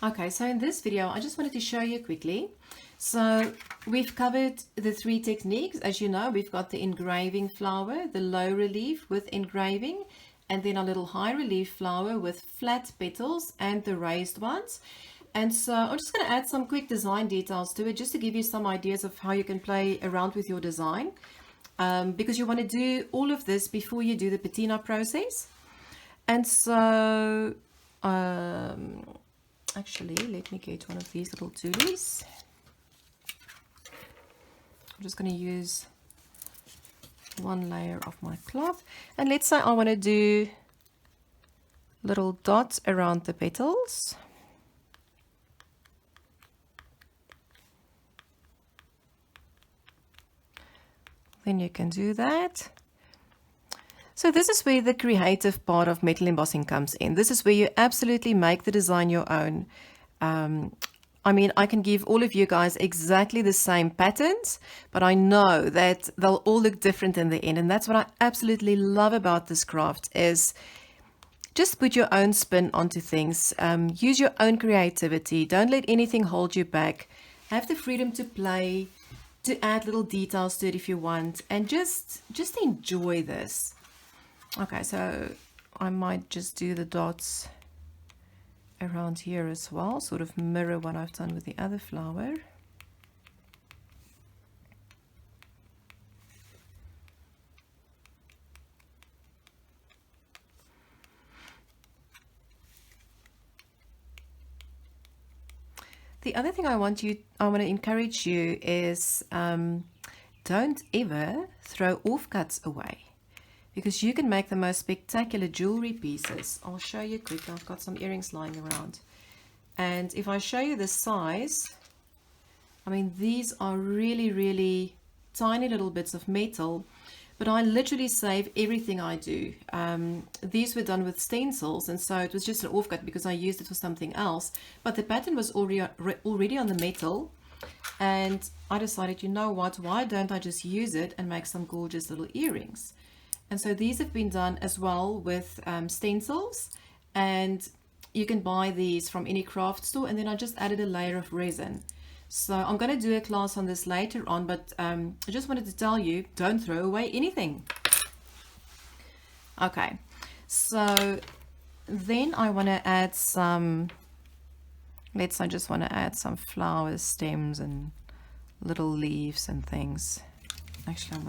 Okay, so in this video, I just wanted to show you quickly. So we've covered the three techniques. As you know, we've got the engraving flower, the low relief with engraving, and then a little high relief flower with flat petals and the raised ones. And so I'm just going to add some quick design details to it just to give you some ideas of how you can play around with your design. Because you want to do all of this before you do the patina process. And so actually, let me get one of these little toolies. I'm just going to use one layer of my cloth. And let's say I want to do little dots around the petals. Then you can do that. So this is where the creative part of metal embossing comes in. This is where you absolutely make the design your own. I mean, I can give all of you guys exactly the same patterns, but I know that they'll all look different in the end. And that's what I absolutely love about this craft is just put your own spin onto things. Use your own creativity. Don't let anything hold you back. Have the freedom to play, to add little details to it if you want, and just enjoy this. Okay, so I might just do the dots around here as well, sort of mirror what I've done with the other flower. The other thing I want to encourage you is don't ever throw offcuts away, because you can make the most spectacular jewelry pieces. I'll show you quickly. I've got some earrings lying around. And if I show you the size, I mean, these are really, really tiny little bits of metal, but I literally save everything I do. These were done with stencils, and so it was just an offcut because I used it for something else. But the pattern was already on the metal, and I decided, you know what, why don't I just use it and make some gorgeous little earrings? And so these have been done as well with stencils, and you can buy these from any craft store. And then I just added a layer of resin. So I'm going to do a class on this later on, but I just wanted to tell you, don't throw away anything. Okay, so then I want to add some, I just want to add some flower stems and little leaves and things. Actually,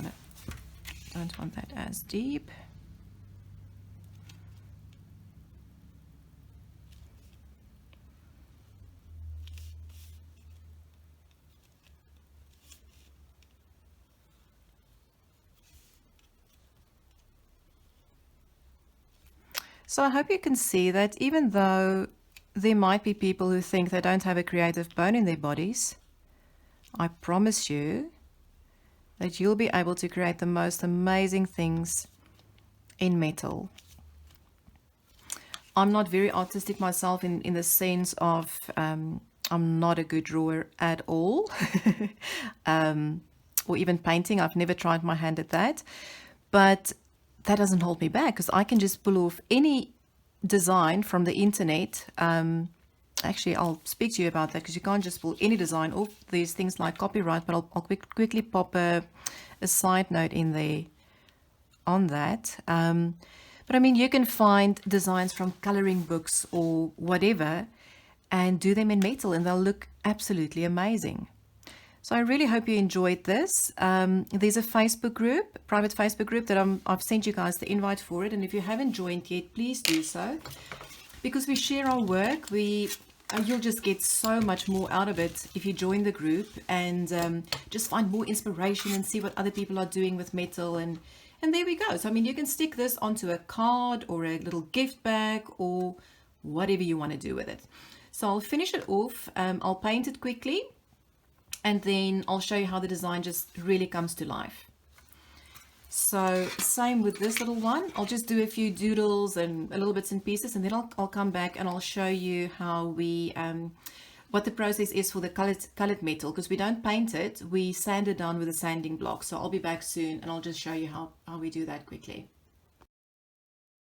don't want that as deep. So I hope you can see that even though there might be people who think they don't have a creative bone in their bodies, I promise you that you'll be able to create the most amazing things in metal. I'm not very artistic myself in the sense of I'm not a good drawer at all, or even painting. I've never tried my hand at that, but that doesn't hold me back, because I can just pull off any design from the internet. Actually, I'll speak to you about that, because you can't just pull any design off. There's things like copyright, but I'll quickly pop a side note in there on that. But I mean, you can find designs from coloring books or whatever and do them in metal, and they'll look absolutely amazing. So I really hope you enjoyed this. There's a Facebook group, private Facebook group that I've sent you guys the invite for it. And if you haven't joined yet, please do so, because we share our work. You'll just get so much more out of it if you join the group and just find more inspiration and see what other people are doing with metal. And there we go. So, I mean, you can stick this onto a card or a little gift bag or whatever you want to do with it. So I'll finish it off. I'll paint it quickly, and then I'll show you how the design just really comes to life. So same with this little one. I'll just do a few doodles and a little bits and pieces, and then I'll come back and I'll show you how we, what the process is for the colored metal, because we don't paint it, we sand it down with a sanding block. So I'll be back soon and I'll just show you how we do that quickly.